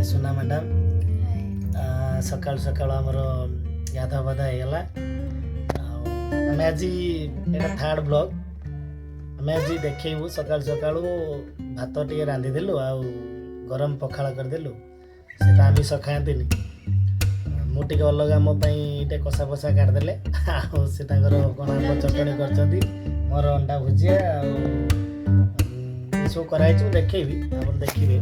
ସୁନା ମ୍ୟାଡ଼ାମ୍। ସକାଳୁ ସକାଳୁ ଆମର ଗାଧା ପାଧା ହେଇଗଲା। ଆଉ ଆମେ ଆଜି ଏଇଟା ଥାର୍ଡ଼ ବ୍ଲଗ୍। ଆମେ ଆଜି ଦେଖେଇବୁ ସକାଳୁ ସକାଳୁ ଭାତ ଟିକେ ରାନ୍ଧିଦେଲୁ ଆଉ ଗରମ ପଖାଳ କରିଦେଲୁ। ସେଟା ଆମିଷ ଖାଆନ୍ତିନି। ମୁଁ ଟିକେ ଅଲଗା ମୋ ପାଇଁ ଟିକେ କଷା ଫସା କାଟିଦେଲେ ଆଉ ସେ ତାଙ୍କର କଣ ଆମ୍ବ ଚଟଣି କରିଛନ୍ତି। ମୋର ଅଣ୍ଡା ଭୁଜିଆ ଆଉ ଏସବୁ କରାହେଇଛି। ମୁଁ ଦେଖେଇବି, ଆପଣ ଦେଖିବେ।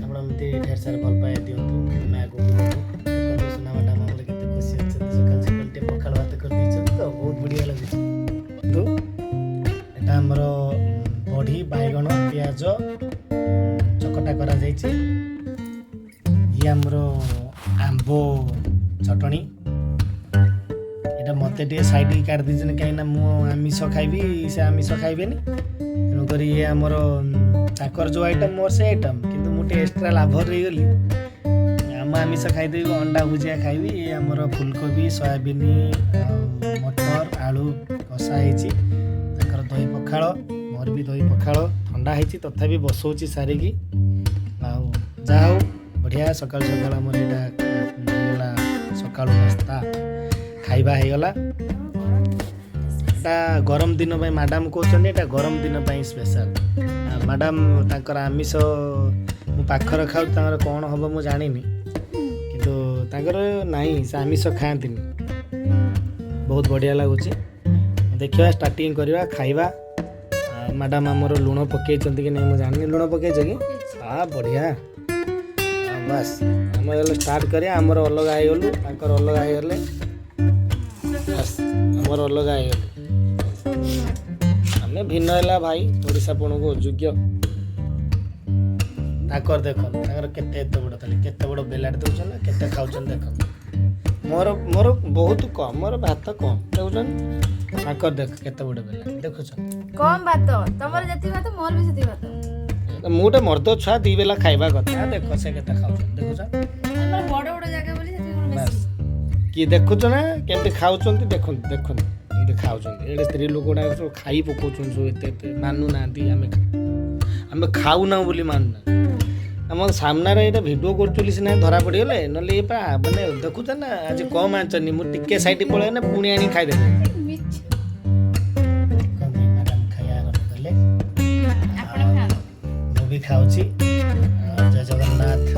ଆପଣ ଏମିତି ଢେର ସାରା ଭଲ ପାଇବା ଦିଅନ୍ତୁ। ଆମେ ଆଗକୁ ଦେଖନ୍ତୁ ସୁନା ମ୍ୟାଡ଼ାମ୍ ଆମର କେତେ ଖୁସି ଅଛନ୍ତି। ସକାଳୁ ସକାଳୁ ଟିକେ ପଖାଳ ଭାତ କରିଦେଇଛନ୍ତି ତ ବହୁତ ବଢ଼ିଆ ଲାଗୁଛି। କିନ୍ତୁ ଏଟା ଆମର ବଢ଼ି, ବାଇଗଣ, ପିଆଜ ଚକଟା କରାଯାଇଛି। ଇଏ ଆମର ଆମ୍ବ ଚଟଣି। ଏଇଟା ମୋତେ ଟିକେ ସାଇଡ଼୍ କାଟି ଦେଇଛନ୍ତି କାହିଁକିନା ମୁଁ ଆମିଷ ଖାଇବି, ସେ ଆମିଷ ଖାଇବେନି। ତେଣୁକରି ଇଏ ଆମର ତାଙ୍କର ଯେଉଁ ଆଇଟମ୍ ମୋର ସେ ଆଇଟମ୍, କିନ୍ତୁ ମୁଁ ଟିକେ ଏକ୍ସଟ୍ରା ଲାଭରେ ହେଇଗଲି। ଆମ ଆମିଷ ଖାଇଦେବି, ଅଣ୍ଡା ଭୁଜିଆ ଖାଇବି। ଇଏ ଆମର ଫୁଲକୋବି, ସୋୟାବିନ୍ ଆଉ ମଟର ଆଳୁ କଷା ହେଇଛି। ତାଙ୍କର ଦହି ପଖାଳ, ମୋର ବି ଦହି ପଖାଳ ଥଣ୍ଡା ହେଇଛି ତଥାପି ବସଉଛି ସାରିକି। ଆଉ ଯାହା ହଉ ବଢ଼ିଆ ସକାଳୁ ସକାଳୁ ଆମର ଏଇଟା ହେଇଗଲା ସକାଳୁ ନାସ୍ତା ଖାଇବା ହେଇଗଲା। ଏଟା ଗରମ ଦିନ ପାଇଁ ମ୍ୟାଡ଼ାମ୍ କହୁଛନ୍ତି, ଏଇଟା ଗରମ ଦିନ ପାଇଁ ସ୍ପେଶାଲ। ମ୍ୟାଡ଼ାମ୍ ତାଙ୍କର ଆମିଷ ମୁଁ ପାଖରେ ଖାଉଛି, ତାଙ୍କର କ'ଣ ହେବ ମୁଁ ଜାଣିନି, କିନ୍ତୁ ତାଙ୍କର ନାହିଁ, ସେ ଆମିଷ ଖାଆନ୍ତିନି। ବହୁତ ବଢ଼ିଆ ଲାଗୁଛି। ଦେଖିବା ଷ୍ଟାର୍ଟିଂ କରିବା, ଖାଇବା। ମ୍ୟାଡ଼ାମ୍ ଆମର ଲୁଣ ପକେଇଛନ୍ତି କି ନାହିଁ ମୁଁ ଜାଣିନି। ଲୁଣ ପକେଇଛ କି? ବଢ଼ିଆ। ବାସ୍ ଆମେ ଗଲେ ଷ୍ଟାର୍ଟ କରିବା। ଆମର ଅଲଗା ହେଇଗଲୁ, ତାଙ୍କର ଅଲଗା ହେଇଗଲେ। ବାସ୍ ଆମର ଅଲଗା ହେଇଗଲୁ। ଆମେ ଭିନ୍ନ ହେଲା ଭାଇ, ଓଡ଼ିଶା ପଣକୁ ଅଯୋଗ୍ୟ। ତାଙ୍କର ଦେଖନ୍ତୁ ତାଙ୍କର କେତେ ଏତେ ବଡ଼ ଥାଳି, କେତେ ବଡ଼ ବେଲାଟ ଦେଉଛନ୍ତି ନା, କେତେ ଖାଉଛନ୍ତି ଦେଖନ୍ତୁ। ମୋର ବହୁତ କମ୍, ମୋର ଭାତ କମ୍ ଦେଉଛନ୍ତି। ତାଙ୍କର ଦେଖ କେତେ ବଡ଼ ବେଲାଟ ଦେଖୁଛ। କମ୍ ଭାତ, ତମର ଯେତିକି ଭାତ ମୋର ବି ସେତିକି ଭାତ। ମୁଁ ଗୋଟେ ମର୍ଦ୍ଦ ଛୁଆ, 2 ବେଲା ଖାଇବା କଥା। ଦେଖ ସେ କେତେ ଖାଉଛନ୍ତି ଦେଖୁଛ। ଆମର ବଡ଼ ବଡ଼ ଜାଗା ବୋଲି ସେତିକି ବେଶୀ। କିଏ ଦେଖୁଛ ନା କେମିତି ଖାଉଛନ୍ତି, ଦେଖନ୍ତୁ ଦେଖନ୍ତୁ କେମିତି ଖାଉଛନ୍ତି। ଏଇଟା ସ୍ତ୍ରୀ ଲୋକ ଗୁଡ଼ାକ ସବୁ ଖାଇ ପକାଉଛନ୍ତି, ସବୁ ଏତେ ଏତେ ମାନୁନାହାନ୍ତି। ଆମେ ଖାଉନାହୁଁ ବୋଲି ମାନୁନାହାନ୍ତି। ଆମ ସାମ୍ନାରେ ଏଇଟା ଭିଡ଼ିଓ କରୁଥିଲି ସିନା ଧରା ପଡ଼ିଗଲେ, ନହେଲେ ଏ ପା ମାନେ ଦେଖୁଛ ନା ଆଜି କମ୍ ଆଣିଛନ୍ତି। ମୁଁ ଟିକେ ସାଇଟ୍ ପଳେଇ ନା ପୁଣି ଆଣି ଖାଇଦେଲି। ମ୍ୟାଡ଼ାମ୍ ଖାଇବା ଆରମ୍ଭ କଲେ, ମୁଁ ବି ଖାଉଛି। ଜୟ ଜଗନ୍ନାଥ।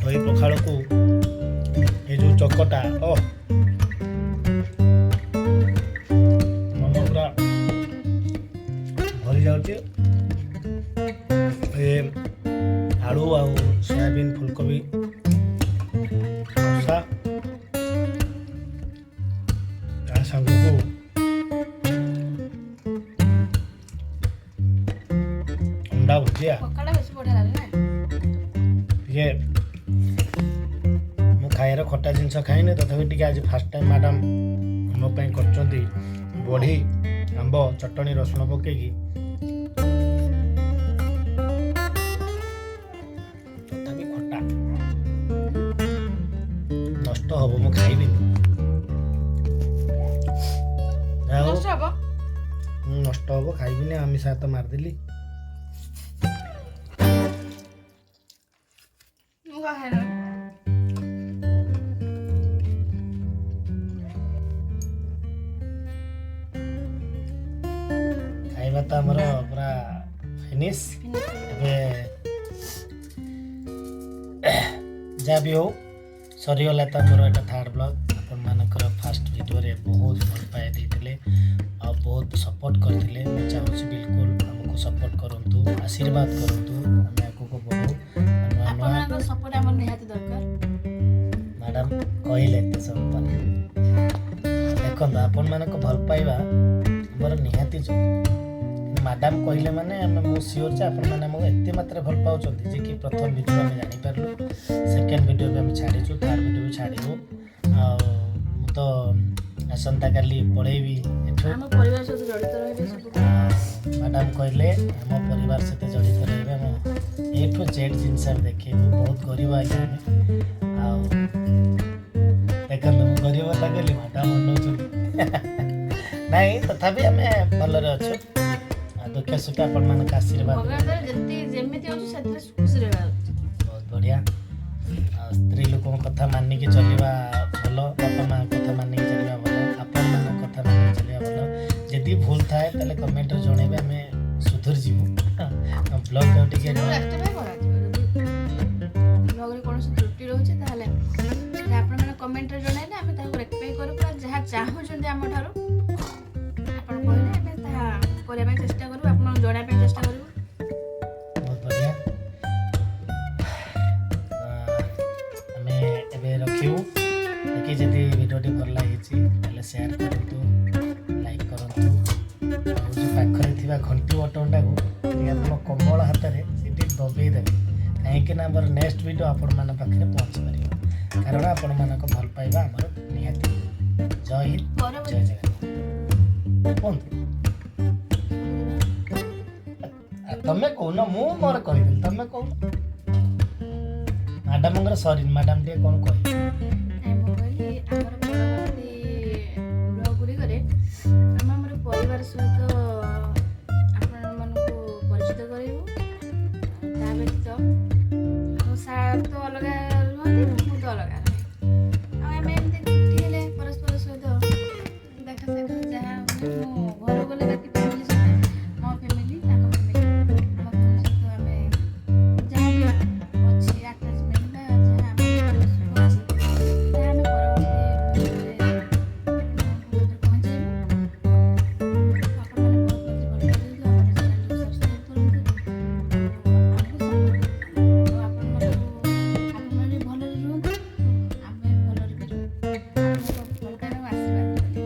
ଦହି ପଖାଳକୁ ଏ ଯେଉଁ ଚକଟା ମନ ପୁରା ଭରି ଯାଉଛି। ଏ ଆଳୁ ଆଉ ସୋୟାବିନ୍ ଫୁଲକୋବି କଷା ତା ସାଙ୍ଗକୁ ଅଣ୍ଡା ଭୁଜିଆ। ପଖାଳ ବେଶୀ ବଢ଼ିଆ ଲାଗେ ନା। ଟିକେ ମୁଁ ଖାଇବାର ଖଟା ଜିନିଷ ଖାଇନି, ତଥାପି ଟିକେ ଆଜି ଫାର୍ଷ୍ଟ ଟାଇମ୍ ମ୍ୟାଡ଼ାମ୍ ମୋ ପାଇଁ କରିଛନ୍ତି ବଢ଼ି, ଆମ୍ବ ଚଟଣି, ରସୁଣ ପକେଇକି। ତଥାପି ଖଟା ନଷ୍ଟ ହବ, ମୁଁ ଖାଇବିନି। ନଷ୍ଟ ହବ, ଖାଇବିନି। ଆମିଷ ହାତ ମାରିଦେଲି। ଖାଇବା ତ ଆମର ପୁରା ଫିନିଶ। ଏବେ ଯାହା ବି ହଉ ସରିଗଲା ତ ଆମର ଏଇଟା ଥାର୍ଡ଼ ବ୍ଲଗ୍। ଆପଣମାନଙ୍କର ଫାର୍ଷ୍ଟ ଭିଡ଼ିଓରେ ବହୁତ ଭଲ ପାଇବା ଦେଇଥିଲେ ଆଉ ବହୁତ ସପୋର୍ଟ କରିଥିଲେ। ମୁଁ ଚାହୁଁଛି ବିଲକୁଲ ଆମକୁ ସପୋର୍ଟ କରନ୍ତୁ, ଆଶୀର୍ବାଦ କରନ୍ତୁ, ଆମେ ଆଗକୁ ବଢ଼ୁ। ଆପଣଙ୍କ ସପୋର୍ଟ ଆମର ନିହାତି ଦରକାର। ମ୍ୟାଡ଼ାମ୍ କହିଲେ ଏତେ ସବୁ ପରେ ଦେଖନ୍ତୁ, ଆପଣମାନଙ୍କ ଭଲ ପାଇବା ଆମର ନିହାତି ଜରୁରୀ। ମ୍ୟାଡ଼ାମ୍ କହିଲେ ମାନେ ମୁଁ ସିଓର ଯେ ଆପଣମାନେ ଆମକୁ ଏତେ ମାତ୍ରାରେ ଭଲ ପାଉଛନ୍ତି ଯେ କି ପ୍ରଥମ ଭିଡ଼ିଓ ଆମେ ଜାଣିପାରିଲୁ, ସେକେଣ୍ଡ ଭିଡ଼ିଓ ବି ଆମେ ଛାଡ଼ିଛୁ, ଥାର୍ଡ଼ ଭିଡ଼ିଓ ବି ଛାଡ଼ିବୁ। ଆଉ ମୁଁ ତ ଆସନ୍ତାକାଲି ପଳେଇବି ଏଠୁ। ଆମ ପରିବାର ସହିତ ଜଡ଼ିତ ରହିବେ ସବୁ। ମ୍ୟାଡ଼ାମ୍ କହିଲେ ଆମ ପରିବାର ସହିତ ଜଡ଼ିତ ରହିବେ। ଆମ A to Z ଜିନିଷ ଦେଖେଇବୁ। ବହୁତ ଗରିବ ଆଜ୍ଞା ଆମେ। ଆଉ ଦେଖନ୍ତୁ ମୁଁ ଗରିବ କଥା କହିଲି, ମ୍ୟାଡ଼ାମ୍ ଅନଉଛନ୍ତି। ନାଇଁ ତଥାପି ଆମେ ଭଲରେ ଅଛୁ। ଦୁଃଖେ ସୁଖେ ଆପଣମାନଙ୍କ ଆଶୀର୍ବାଦ ଭଗବାନ ଦ୍ୱାରା ଯେମିତି ଅଛି ସେଥିରେ ଖୁସି ରହିବା ଉଚିତ। ବହୁତ ବଢ଼ିଆ। ଆଉ ସ୍ତ୍ରୀ ଲୋକଙ୍କ କଥା ମାନିକି ଚଳିବା ଭଲ, ବାପା ମାଆଙ୍କ କଥା ମାନିକି ଚଳିବା ଭଲ, ଆପଣମାନଙ୍କ କଥା ମାନିକି ଚଳିବା ଭଲ। ଯଦି ଭୁଲ ଥାଏ ତାହେଲେ କମେଣ୍ଟରେ ଜଣେଇବେ, ଆମେ ସୁଧୁରି ଯିବୁ। ବ୍ଲଗ୍ ଆଉ ଟିକେ ସେଟାକୁ ରେକ୍ଟିଫାଇ କରାଯିବ। ଯଦି ବ୍ଲଗରେ କୌଣସି ତ୍ରୁଟି ରହୁଛି ତାହେଲେ ସେଇଟା ଆପଣମାନେ କମେଣ୍ଟରେ ଜଣାଇଲେ ଆମେ ତାହାକୁ ରେକ୍ଟିଫାଇ କରୁ। ବା ଯାହା ଚାହୁଁଛନ୍ତି ଆମଠାରୁ ଆପଣ କହିଲେ ଆମେ ତାହା କରିବା ପାଇଁ ଚେଷ୍ଟା କରିବୁ, ଆପଣଙ୍କୁ ଜଣାଇବା ପାଇଁ ଚେଷ୍ଟା କରିବୁ। ବହୁତ ବଢ଼ିଆ। ଆମେ ଏବେ ରଖିବୁ। ଦେଖି ଯଦି ଭିଡ଼ିଓଟି ଭଲ ଲାଗିଛି ତାହେଲେ ସେୟାର କରନ୍ତୁ, ଲାଇକ୍ କରନ୍ତୁ। ଆଉ ଯେଉଁ ପାଖରେ ଥିବା ଘଣ୍ଟି ବଟନଟାକୁ ଟିକେ ଆପଣ କୋମଳ ହାତରେ ସେଠି ଦବେଇ ଦେବେ, କାହିଁକିନା ଆମର ନେକ୍ସଟ ଭିଡ଼ିଓ ଆପଣମାନଙ୍କ ପାଖରେ ପହଞ୍ଚି ପାରିବ। କାରଣ ଆପଣମାନଙ୍କ ଭଲ ପାଇବା ଆମର ନିହାତି। ଜୟ ହିନ୍ଦ, ଜୟ ଜଗନ୍ନାଥ। କୁହନ୍ତୁ। ତମେ କହୁନ, ମୁଁ ମୋର କହିଦେଲି, ତମେ କହୁନ। ମ୍ୟାଡ଼ାମଙ୍କର ସରି, ମ୍ୟାଡ଼ାମ ଟିକେ କ'ଣ କହିବେ? ନାଇଁ, ମୁଁ କହିଲି ଆମର ପରବର୍ତ୍ତୀ ବ୍ଲଗ୍ ଗୁଡ଼ିକରେ ଆମେ ଆମର ପରିବାର ସହିତ ଆପଣମାନଙ୍କୁ ପରିଚିତ କରାଇବୁ। ତା ବ୍ୟତୀତ ମୋ ସାର୍ ତ ଅଲଗା ରୁହନ୍ତି, ମୁଁ ତ ଅଲଗା ରହେ। ଆଉ ଆମେ ଏମିତି ଛୁଟି ହେଲେ ପରସ୍ପର ସହିତ ଦେଖା ସାକ୍ଷାତ ଯାହା ହୁଏ, ମୁଁ ଘରକୁ ଗଲେ ବାକି ଫ୍ୟାମିଲି ସହିତ, ମୋ ଫ୍ୟାମିଲି ତାଙ୍କ ଫ୍ୟାମିଲି, ଆମ ଫ୍ୟାମିଲି ସହିତ ଆମେ ଯାହା ବି ଅଛି ଆଟାଚମେଣ୍ଟ ବା ଯାହା ଆମ ଭିତରେ ସୁଖ ଅଛି ତାହା ଆମେ ପରବର୍ତ୍ତୀ ଭିଡ଼ିଓରେ ଆପଣଙ୍କ ମଧ୍ୟରେ ପହଞ୍ଚାଇବୁ। ଆପଣମାନେ ବହୁତ ଭଲ ଦିଅନ୍ତୁ, ଆମ ଚ୍ୟାନେଲକୁ ସବସ୍କ୍ରାଇବ୍ କରନ୍ତୁ, ଆମକୁ ସପୋର୍ଟ କରନ୍ତୁ। ଆଉ ଆପଣମାନେ ଭଲରେ ରୁହନ୍ତୁ, ଆମେ ଭଲରେ ବି ରୁହୁ। ଆପଣଙ୍କ ଭଲ ପାଇବାକୁ ଆଶୀର୍ବାଦ କଲି।